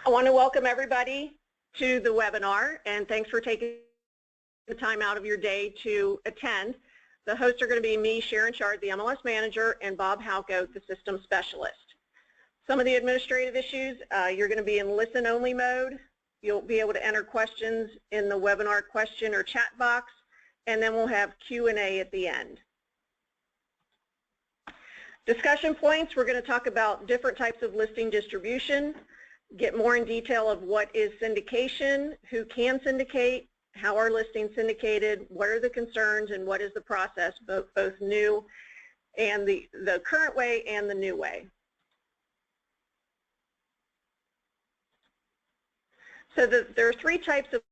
I want to welcome everybody to the webinar, and thanks for taking the time out of your day to attend. The hosts are going to be me, Sharon Shard, the MLS manager, and Bob Halko, the system specialist. Some of the administrative issues, you're going to be in listen-only mode. You'll be able to enter questions in the webinar question or chat box, and then we'll have Q&A at the end. Discussion points, we're going to talk about different types of listing distribution, get more in detail of what is syndication, who can syndicate, how are listings syndicated, what are the concerns, and what is the process, both new and the current way and the new way. So there are three types of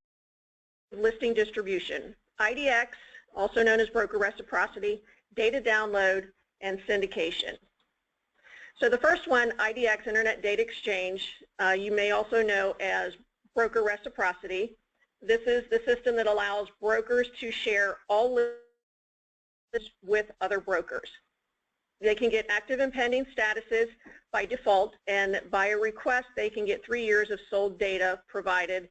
listing distribution: IDX, also known as broker reciprocity, data download, and syndication. So the first one, IDX, Internet Data Exchange, you may also know as broker reciprocity. This is the system that allows brokers to share all lists with other brokers. They can get active and pending statuses by default, and by a request they can get 3 years of sold data provided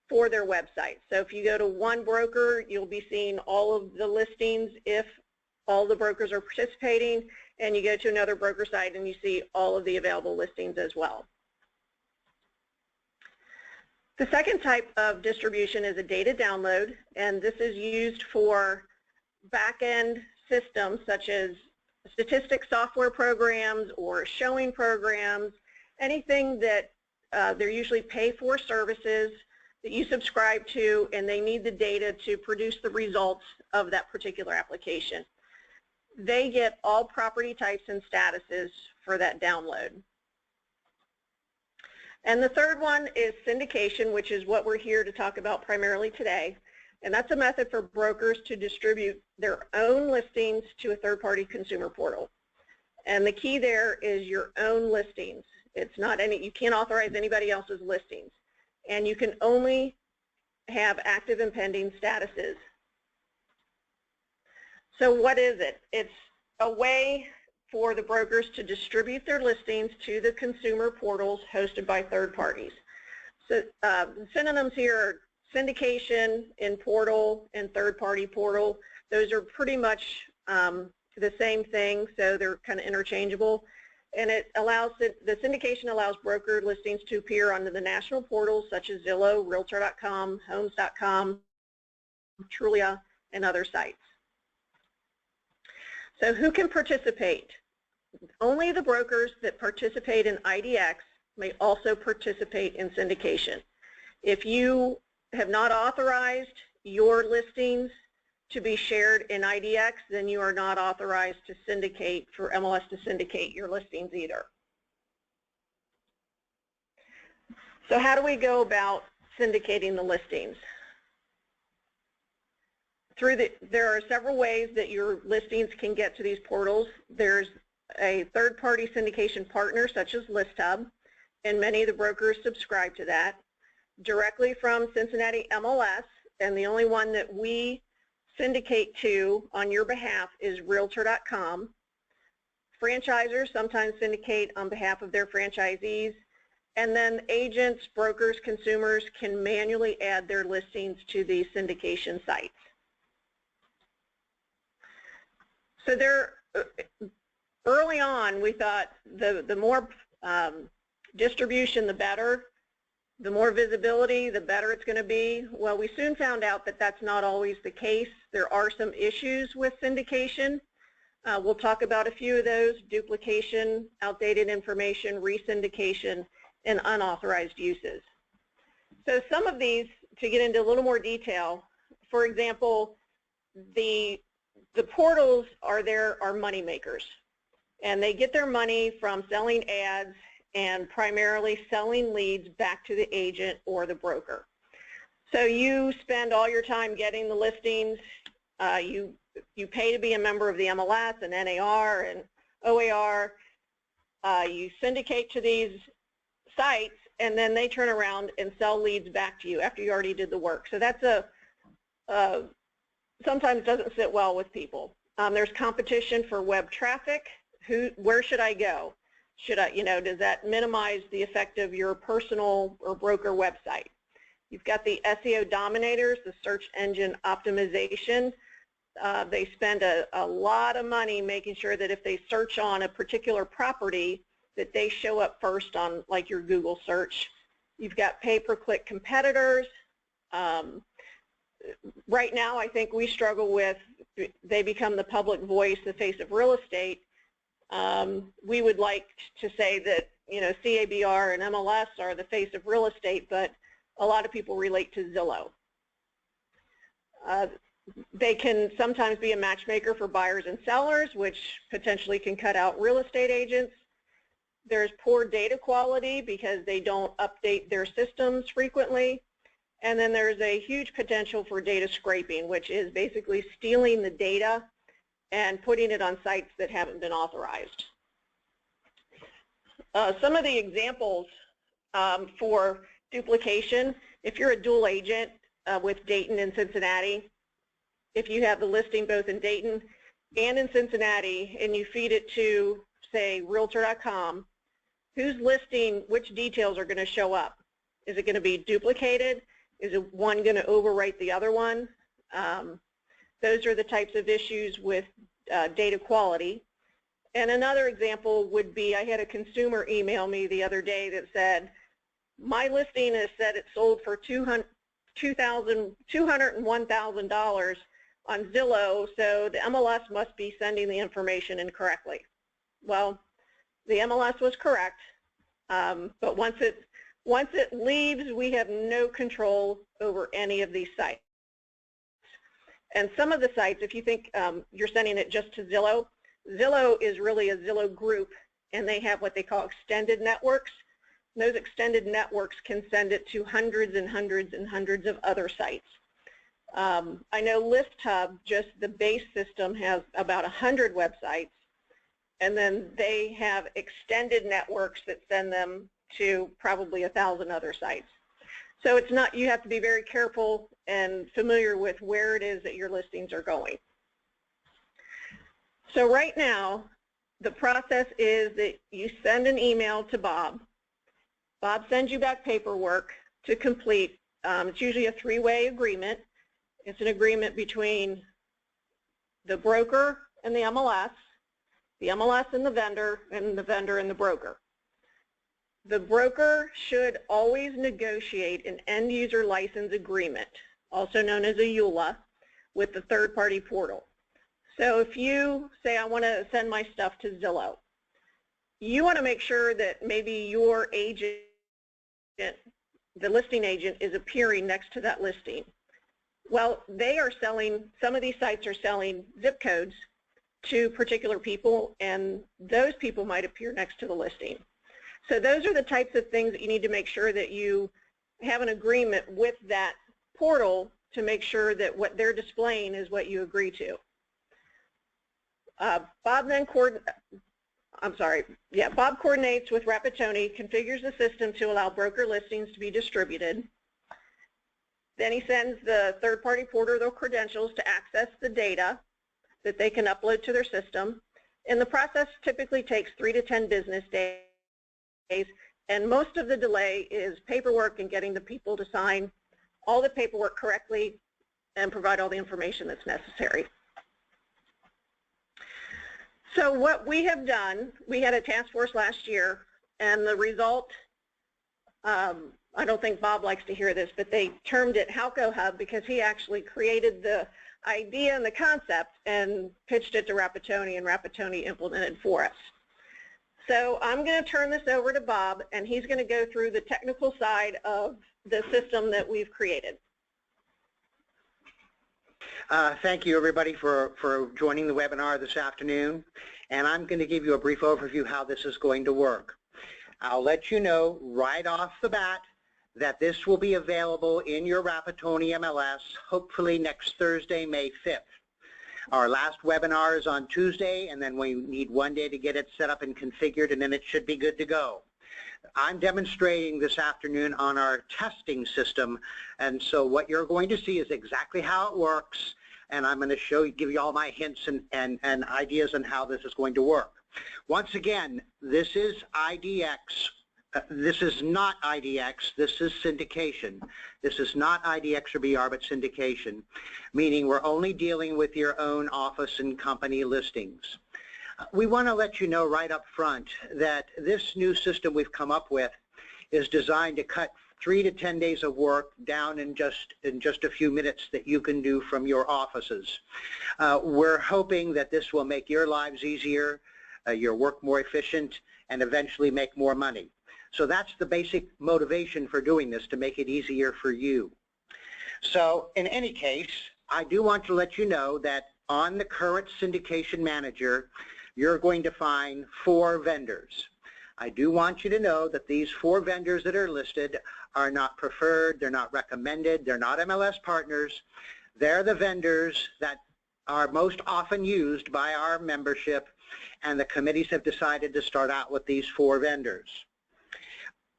for their website. So if you go to one broker, you'll be seeing all of the listings if all the brokers are participating, and you go to another broker site and you see all of the available listings as well. The second type of distribution is a data download, and this is used for back-end systems such as statistics software programs or showing programs, anything that they're usually pay-for services that you subscribe to, and they need the data to produce the results of that particular application. They get all property types and statuses for that download. And the third one is syndication, which is what we're here to talk about primarily today. And that's a method for brokers to distribute their own listings to a third-party consumer portal. And the key there is your own listings. It's not any, you can't authorize anybody else's listings. And you can only have active and pending statuses. So what is it? It's a way for the brokers to distribute their listings to the consumer portals hosted by third parties. So synonyms here are syndication in portal and third-party portal. Those are pretty much the same thing, so they're kind of interchangeable. And it allows the syndication allows broker listings to appear on the national portals such as Zillow, Realtor.com, Homes.com, Trulia, and other sites. So who can participate? Only the brokers that participate in IDX may also participate in syndication. If you have not authorized your listings to be shared in IDX, then you are not authorized to syndicate, for MLS to syndicate your listings either. So how do we go about syndicating the listings? There are several ways that your listings can get to these portals. There's a third-party syndication partner such as ListHub, and many of the brokers subscribe to that. Directly from CincyMLS, and the only one that we syndicate to on your behalf is Realtor.com. Franchisors sometimes syndicate on behalf of their franchisees, and then agents, brokers, consumers can manually add their listings to these syndication sites. So early on, we thought the more distribution, the better. The more visibility, the better it's going to be. Well, we soon found out that that's not always the case. There are some issues with syndication. We'll talk about a few of those: duplication, outdated information, resyndication, and unauthorized uses. So some of these, to get into a little more detail, for example, the portals are money makers, and they get their money from selling ads and primarily selling leads back to the agent or the broker. So you spend all your time getting the listings, you pay to be a member of the MLS and NAR and OAR, you syndicate to these sites, and then they turn around and sell leads back to you after you already did the work. So that's sometimes doesn't sit well with people. There's competition for web traffic. Where should I go? does that minimize the effect of your personal or broker website? You've got the SEO dominators, the search engine optimization. They spend a lot of money making sure that if they search on a particular property, that they show up first on like your Google search. You've got pay-per-click competitors. Right now, I think we struggle with, they become the public voice, the face of real estate. We would like to say that, CABR and MLS are the face of real estate, but a lot of people relate to Zillow. They can sometimes be a matchmaker for buyers and sellers, which potentially can cut out real estate agents. There's poor data quality because they don't update their systems frequently. And then there's a huge potential for data scraping, which is basically stealing the data and putting it on sites that haven't been authorized. Some of the examples for duplication, if you're a dual agent with Dayton and Cincinnati, if you have the listing both in Dayton and in Cincinnati and you feed it to, say, Realtor.com, whose listing, which details are going to show up? Is it going to be duplicated? Is one going to overwrite the other one? Those are the types of issues with data quality. And another example would be, I had a consumer email me the other day that said, my listing has said it sold for $201,000 on Zillow, so the MLS must be sending the information incorrectly. Well, the MLS was correct, but once it leaves, we have no control over any of these sites. And some of the sites, if you think you're sending it just to Zillow, Zillow is really a Zillow group, and they have what they call extended networks. And those extended networks can send it to hundreds and hundreds and hundreds of other sites. I know ListHub, just the base system, has about 100 websites, and then they have extended networks that send them to probably 1,000 other sites. So it's not, you have to be very careful and familiar with where it is that your listings are going. So right now, the process is that you send an email to Bob. Bob sends you back paperwork to complete. It's usually a three-way agreement. It's an agreement between the broker and the MLS and the vendor and the broker. The broker should always negotiate an end-user license agreement, also known as a EULA, with the third-party portal. So if you say, I want to send my stuff to Zillow, you want to make sure that maybe your agent, the listing agent, is appearing next to that listing. Well, they are selling, some of these sites are selling zip codes to particular people, and those people might appear next to the listing. So those are the types of things that you need to make sure that you have an agreement with that portal to make sure that what they're displaying is what you agree to. Bob coordinates with Rappattoni, configures the system to allow broker listings to be distributed. Then he sends the third-party portal their credentials to access the data that they can upload to their system. And the process typically takes 3 to 10 business days, and most of the delay is paperwork and getting the people to sign all the paperwork correctly and provide all the information that's necessary. So what we have done, we had a task force last year, and the result, I don't think Bob likes to hear this, but they termed it Halco Hub because he actually created the idea and the concept and pitched it to Rappattoni, and Rappattoni implemented for us. So I'm going to turn this over to Bob, and he's going to go through the technical side of the system that we've created. Thank you, everybody, for joining the webinar this afternoon. And I'm going to give you a brief overview how this is going to work. I'll let you know right off the bat that this will be available in your Rappattoni MLS hopefully next Thursday, May 5th. Our last webinar is on Tuesday, and then we need one day to get it set up and configured, and then it should be good to go. I'm demonstrating this afternoon on our testing system, and so what you're going to see is exactly how it works, and I'm going to give you all my hints and ideas on how this is going to work. Once again, this is IDX. This is not IDX, this is syndication. This is not IDX or BR, but syndication, meaning we're only dealing with your own office and company listings. We want to let you know right up front that this new system we've come up with is designed to cut 3 to 10 days of work down in just a few minutes that you can do from your offices. We're hoping that this will make your lives easier, your work more efficient, and eventually make more money. So that's the basic motivation for doing this, to make it easier for you. So in any case, I do want to let you know that on the current syndication manager, you're going to find 4 vendors. I do want you to know that these 4 vendors that are listed are not preferred, they're not recommended, they're not MLS partners. They're the vendors that are most often used by our membership, and the committees have decided to start out with these 4 vendors.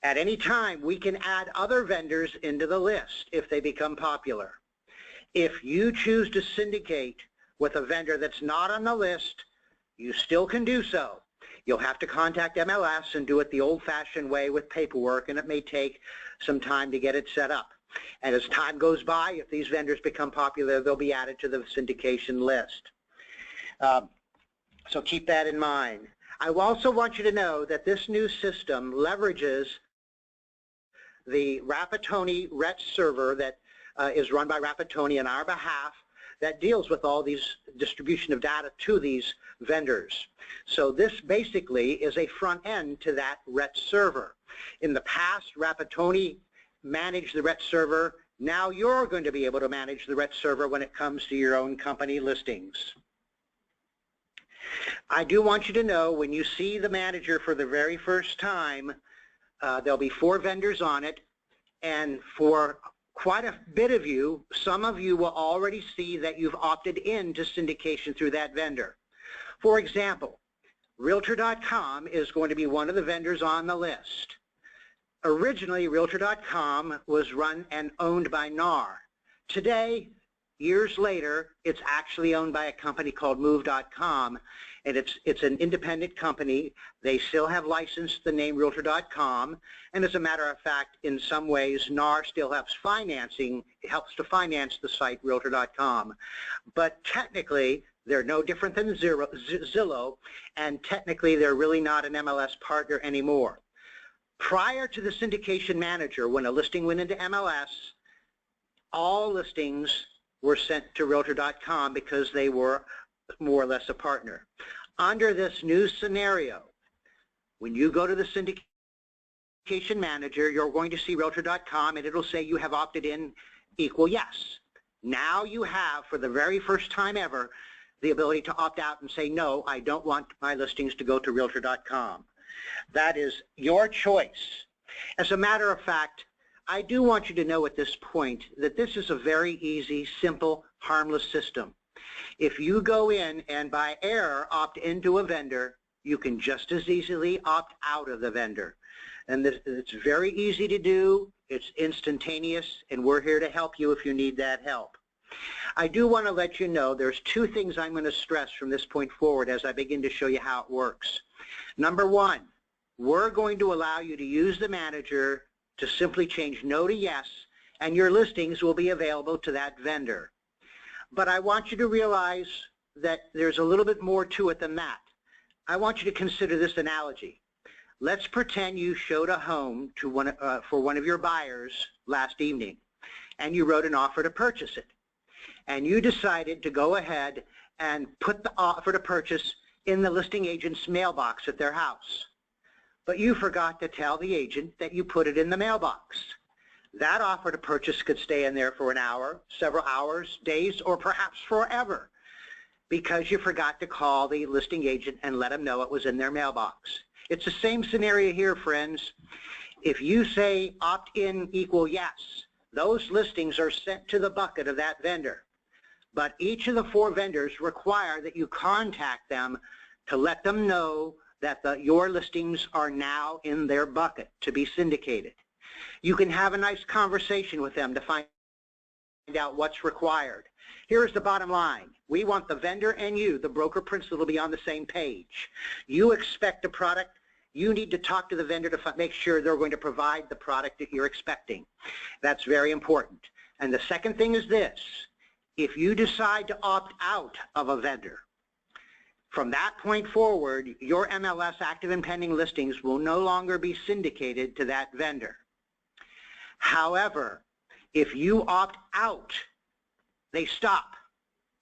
At any time, we can add other vendors into the list if they become popular. If you choose to syndicate with a vendor that's not on the list, you still can do so. You'll have to contact MLS and do it the old-fashioned way with paperwork, and it may take some time to get it set up. And as time goes by, if these vendors become popular, they'll be added to the syndication list. So keep that in mind. I also want you to know that this new system leverages the Rapatoni RET server that is run by Rapatoni on our behalf, that deals with all these distribution of data to these vendors. So this basically is a front end to that RET server. In the past, Rapatoni managed the RET server. Now you're going to be able to manage the RET server when it comes to your own company listings. I do want you to know, when you see the manager for the very first time, there'll be 4 vendors on it, and for quite a bit of you, some of you will already see that you've opted in to syndication through that vendor. For example, Realtor.com is going to be one of the vendors on the list. Originally, Realtor.com was run and owned by NAR. Today, years later, it's actually owned by a company called Move.com, and it's an independent company. They still have licensed the name Realtor.com, and as a matter of fact, in some ways, NAR still helps to finance the site Realtor.com. But technically, they're no different than Zillow, and technically, they're really not an MLS partner anymore. Prior to the syndication manager, when a listing went into MLS, all listings were sent to Realtor.com because they were more or less a partner. Under this new scenario, when you go to the syndication manager, you're going to see Realtor.com, and it'll say you have opted in equal yes. Now you have, for the very first time ever, the ability to opt out and say, no, I don't want my listings to go to Realtor.com. That is your choice. As a matter of fact, I do want you to know at this point that this is a very easy, simple, harmless system. If you go in and by error opt into a vendor, you can just as easily opt out of the vendor. And it's very easy to do, it's instantaneous, and we're here to help you if you need that help. I do want to let you know there's 2 things I'm going to stress from this point forward as I begin to show you how it works. Number 1, we're going to allow you to use the manager to simply change no to yes, and your listings will be available to that vendor. But I want you to realize that there's a little bit more to it than that. I want you to consider this analogy. Let's pretend you showed a home to for one of your buyers last evening, and you wrote an offer to purchase it. And you decided to go ahead and put the offer to purchase in the listing agent's mailbox at their house. But you forgot to tell the agent that you put it in the mailbox. That offer to purchase could stay in there for an hour, several hours, days, or perhaps forever, because you forgot to call the listing agent and let them know it was in their mailbox. It's the same scenario here, friends. If you say opt-in equal yes, those listings are sent to the bucket of that vendor. But each of the 4 vendors require that you contact them to let them know that your listings are now in their bucket to be syndicated. You can have a nice conversation with them to find out what's required. Here's the bottom line. We want the vendor and you, the broker principal, to be on the same page. You expect a product. You need to talk to the vendor to make sure they're going to provide the product that you're expecting. That's very important. And the second thing is this. If you decide to opt out of a vendor, from that point forward, your MLS active and pending listings will no longer be syndicated to that vendor. However, if you opt out, they stop.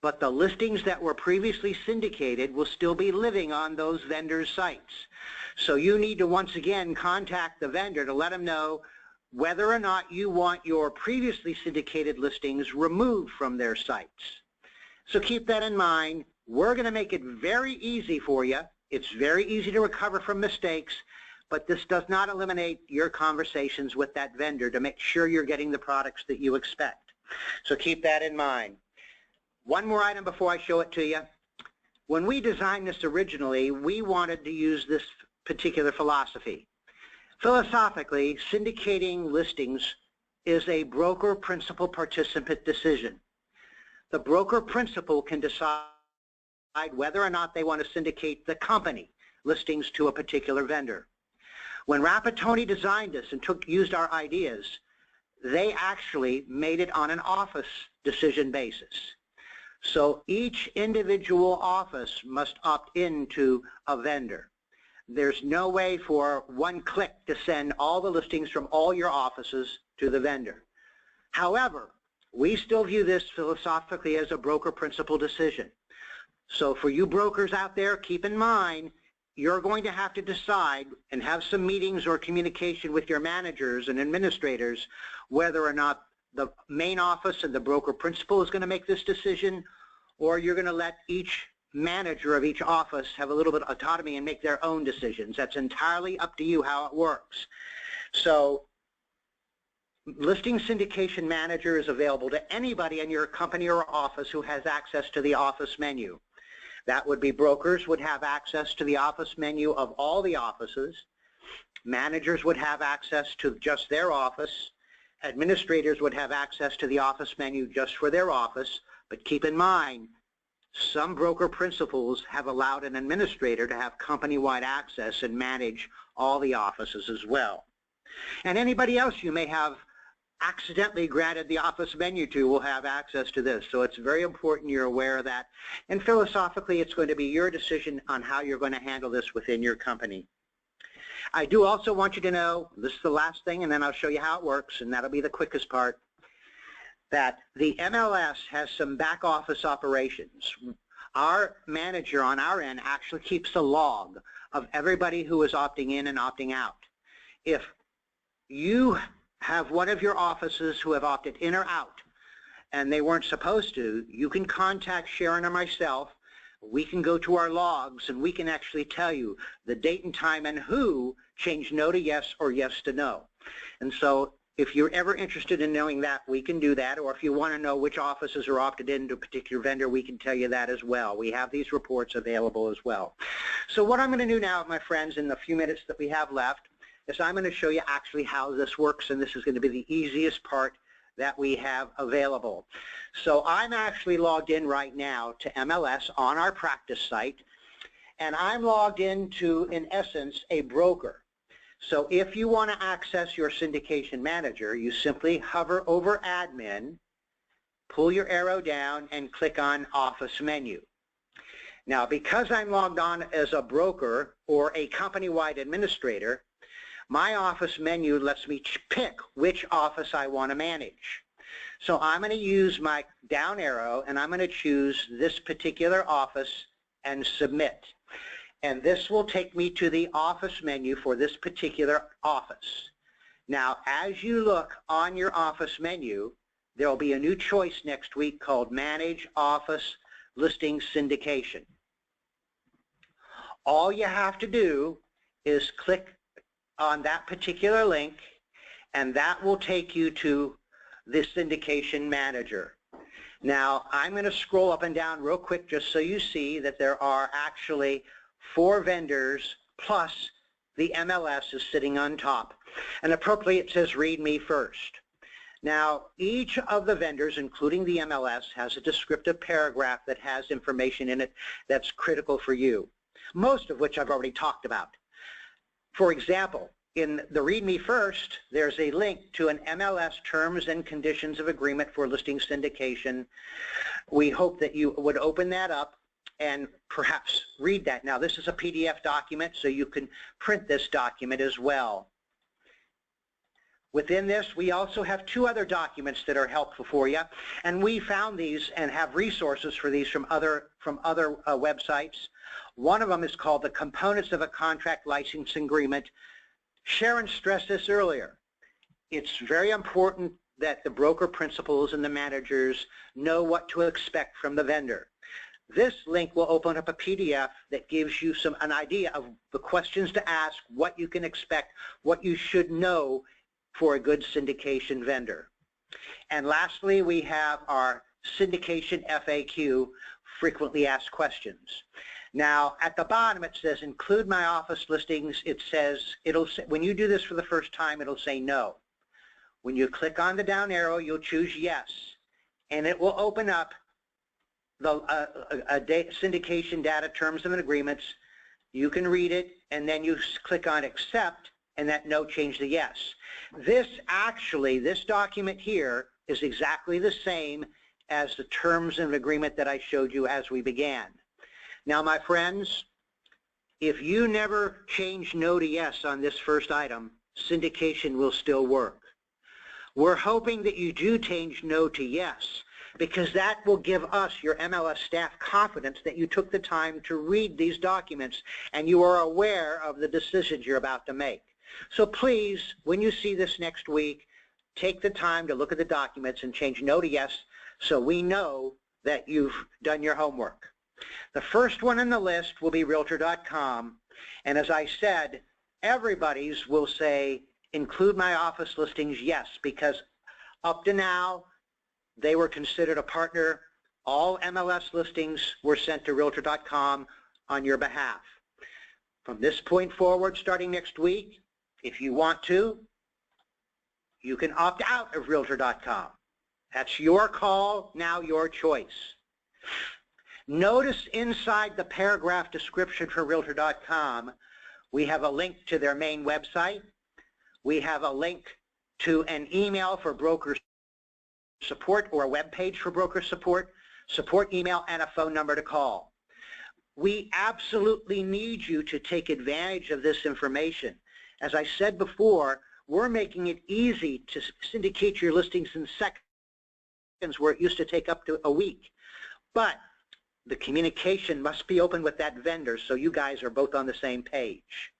But the listings that were previously syndicated will still be living on those vendors' sites. So you need to once again contact the vendor to let them know whether or not you want your previously syndicated listings removed from their sites. So keep that in mind. We're going to make it very easy for you. It's very easy to recover from mistakes, but this does not eliminate your conversations with that vendor to make sure you're getting the products that you expect. So keep that in mind. One more item before I show it to you. When we designed this originally, we wanted to use this particular philosophy. Philosophically, syndicating listings is a broker principal participant decision. The broker principal can decide whether or not they want to syndicate the company listings to a particular vendor. When Rapatoni designed this and used our ideas, they actually made it on an office decision basis. So each individual office must opt into a vendor. There's no way for one click to send all the listings from all your offices to the vendor. However, we still view this philosophically as a broker principal decision. So for you brokers out there, keep in mind, you're going to have to decide and have some meetings or communication with your managers and administrators whether or not the main office and the broker principal is going to make this decision, or you're going to let each manager of each office have a little bit of autonomy and make their own decisions. That's entirely up to you how it works. So listing syndication manager is available to anybody in your company or office who has access to the office menu. That would be brokers would have access to the office menu of all the offices. Managers would have access to just their office. Administrators would have access to the office menu just for their office. But keep in mind, some broker principals have allowed an administrator to have company-wide access and manage all the offices as well. And anybody else you may have accidentally granted the office menu to will have access to this. So it's very important you're aware of that. And philosophically, it's going to be your decision on how you're going to handle this within your company. I do also want you to know, this is the last thing, and then I'll show you how it works, and that'll be the quickest part, that the MLS has some back office operations. Our manager on our end actually keeps a log of everybody who is opting in and opting out. If you have one of your offices who have opted in or out and they weren't supposed to, you can contact Sharon or myself. We can go to our logs and we can actually tell you the date and time and who changed no to yes or yes to no. And so if you're ever interested in knowing that, we can do that. Or if you want to know which offices are opted into a particular vendor, we can tell you that as well. We have these reports available as well. So what I'm going to do now, my friends, in the few minutes that we have left, is I'm going to show you actually how this works, and this is going to be the easiest part that we have available. So I'm actually logged in right now to MLS on our practice site, and I'm logged into, in essence, a broker. So if you want to access your syndication manager, you simply hover over admin, pull your arrow down, and click on office menu. Now, because I'm logged on as a broker or a company-wide administrator, my office menu lets me pick which office I want to manage. So I'm going to use my down arrow and I'm going to choose this particular office and submit. And this will take me to the office menu for this particular office. Now, as you look on your office menu, there will be a new choice next week called Manage Office Listing Syndication. All you have to do is click on that particular link, and that will take you to the syndication manager. Now, I'm going to scroll up and down real quick just so you see that there are actually 4 vendors plus the MLS is sitting on top. And appropriately, it says read me first. Now, each of the vendors, including the MLS, has a descriptive paragraph that has information in it that's critical for you, most of which I've already talked about. For example, in the Read Me First, there's a link to an MLS Terms and Conditions of Agreement for Listing Syndication. We hope that you would open that up and perhaps read that. Now, this is a PDF document, so you can print this document as well. Within this, we also have two other documents that are helpful for you, and we found these and have resources for these from other websites. One of them is called the Components of a Contract License Agreement. Sharon stressed this earlier. It's very important that the broker principals and the managers know what to expect from the vendor. This link will open up a PDF that gives you an idea of the questions to ask, what you can expect, what you should know for a good syndication vendor. And lastly, we have our Syndication FAQ, Frequently Asked Questions. Now, at the bottom it says, include my office listings. It says, when you do this for the first time, it'll say no. When you click on the down arrow, you'll choose yes, and it will open up the syndication data terms and agreements. You can read it, and then you click on accept, and that no changed to yes. This document here is exactly the same as the terms and agreement that I showed you as we began. Now, my friends, if you never change no to yes on this first item, syndication will still work. We're hoping that you do change no to yes, because that will give us, your MLS staff, confidence that you took the time to read these documents and you are aware of the decisions you're about to make. So please, when you see this next week, take the time to look at the documents and change no to yes so we know that you've done your homework. The first one on the list will be Realtor.com, and as I said, everybody's will say include my office listings yes, because up to now they were considered a partner. All MLS listings were sent to Realtor.com on your behalf. From this point forward, starting next week, if you want to, you can opt out of Realtor.com. That's your call, now your choice. Notice inside the paragraph description for Realtor.com, we have a link to their main website. We have a link to an email for broker support or a web page for broker support email, and a phone number to call. We absolutely need you to take advantage of this information. As I said before, we're making it easy to syndicate your listings in seconds where it used to take up to a week. But the communication must be open with that vendor so you guys are both on the same page.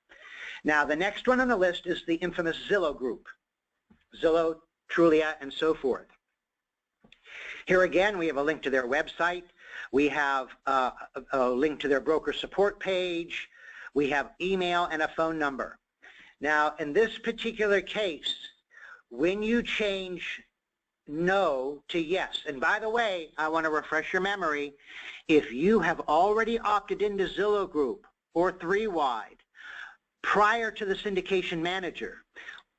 Now, the next one on the list is the infamous Zillow group. Zillow, Trulia, and so forth. Here again, we have a link to their website. We have a link to their broker support page. We have email and a phone number. Now, in this particular case, when you change no to yes, and by the way, I want to refresh your memory, if you have already opted into Zillow Group or 3Wide prior to the syndication manager,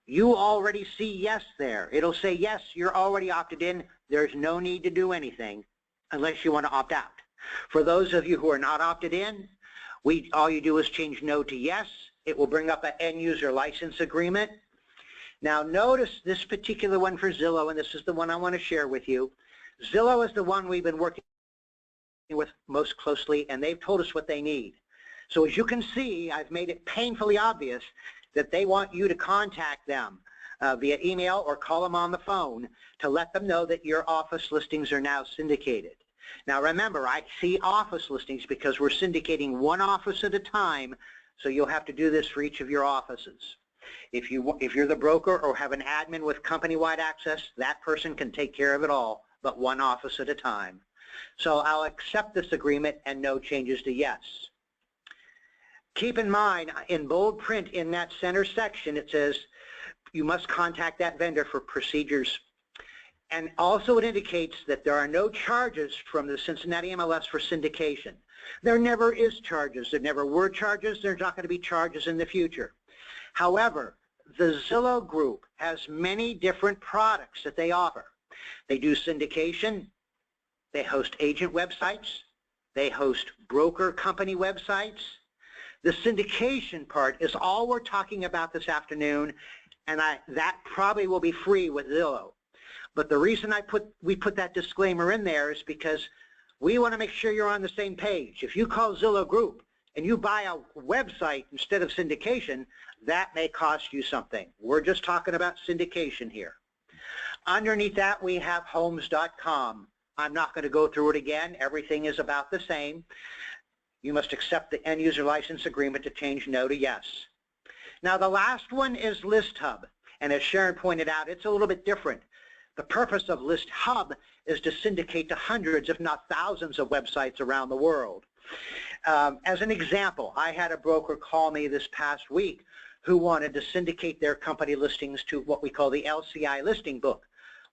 you already see yes there. It'll say yes, you're already opted in. There's no need to do anything unless you want to opt out. For those of you who are not opted in, all you do is change no to yes. It will bring up an end user license agreement. Now notice this particular one for Zillow, and this is the one I want to share with you. Zillow is the one we've been working with most closely, and they've told us what they need. So as you can see, I've made it painfully obvious that they want you to contact them via email or call them on the phone to let them know that your office listings are now syndicated. Now remember, I see office listings because we're syndicating one office at a time, so you'll have to do this for each of your offices. If you're the broker or have an admin with company-wide access, that person can take care of it all, but one office at a time. So I'll accept this agreement and no changes to yes. Keep in mind, in bold print in that center section, it says you must contact that vendor for procedures. And also it indicates that there are no charges from the Cincinnati MLS for syndication. There never is charges. There never were charges. There's not going to be charges in the future. However, the Zillow Group has many different products that they offer. They do syndication, they host agent websites, they host broker company websites. The syndication part is all we're talking about this afternoon, and that probably will be free with Zillow. But the reason we put that disclaimer in there is because we want to make sure you're on the same page. If you call Zillow Group and you buy a website instead of syndication, that may cost you something. We're just talking about syndication here. Underneath that, we have homes.com. I'm not going to go through it again. Everything is about the same. You must accept the end user license agreement to change no to yes. Now, the last one is ListHub. And as Sharon pointed out, it's a little bit different. The purpose of ListHub is to syndicate to hundreds, if not thousands, of websites around the world. As an example, I had a broker call me this past week who wanted to syndicate their company listings to what we call the LCI listing book,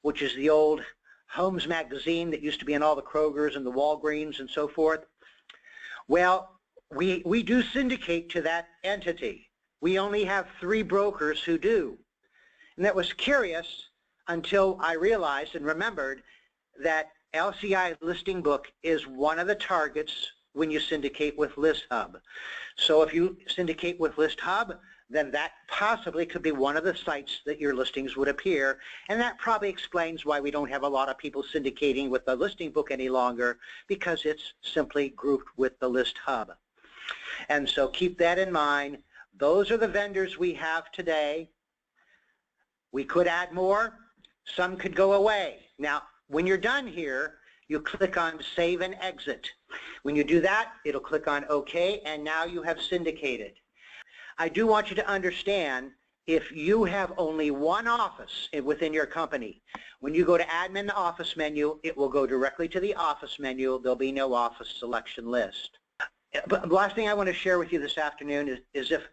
which is the old Homes magazine that used to be in all the Krogers and the Walgreens and so forth. Well, we do syndicate to that entity. We only have 3 brokers who do. And that was curious until I realized and remembered that LCI listing book is one of the targets when you syndicate with ListHub. So if you syndicate with ListHub, then that possibly could be one of the sites that your listings would appear, and that probably explains why we don't have a lot of people syndicating with the listing book any longer, because it's simply grouped with the ListHub. And so keep that in mind. Those are the vendors we have today. We could add more. Some could go away. Now, when you're done here, you click on Save and Exit. When you do that, it'll click on OK, and now you have syndicated. I do want you to understand, if you have only one office within your company, when you go to Admin Office menu, it will go directly to the Office menu. There'll be no office selection list. But the last thing I want to share with you this afternoon is if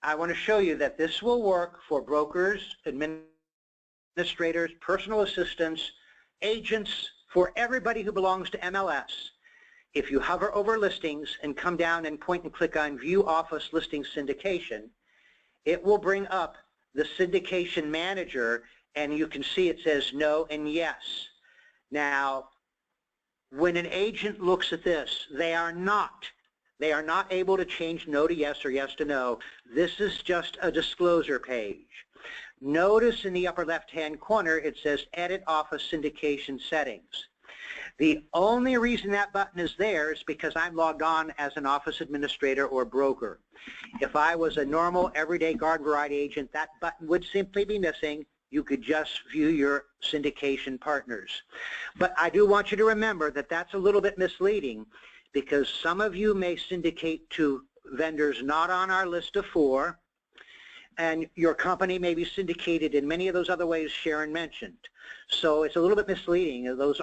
I want to show you that this will work for brokers, administrators, personal assistants, agents, for everybody who belongs to MLS. If you hover over listings and come down and point and click on View Office Listing Syndication, it will bring up the Syndication Manager, and you can see it says no and yes. Now, when an agent looks at this, they are not able to change no to yes or yes to no. This is just a disclosure page. Notice in the upper left-hand corner it says Edit Office Syndication Settings. The only reason that button is there is because I'm logged on as an office administrator or broker. If I was a normal, everyday garden variety agent, that button would simply be missing. You could just view your syndication partners. But I do want you to remember that that's a little bit misleading, because some of you may syndicate to vendors not on our list of 4, and your company may be syndicated in many of those other ways Sharon mentioned. So it's a little bit misleading. Those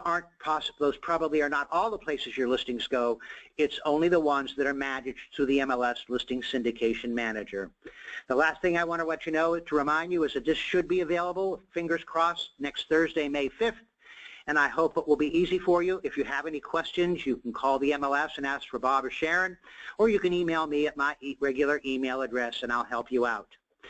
probably are not all the places your listings go. It's only the ones that are managed through the MLS Listing Syndication Manager. The last thing I want to let you know, to remind you, is that this should be available, fingers crossed, next Thursday, May 5th. And I hope it will be easy for you. If you have any questions, you can call the MLS and ask for Bob or Sharon, or you can email me at my regular email address, and I'll help you out.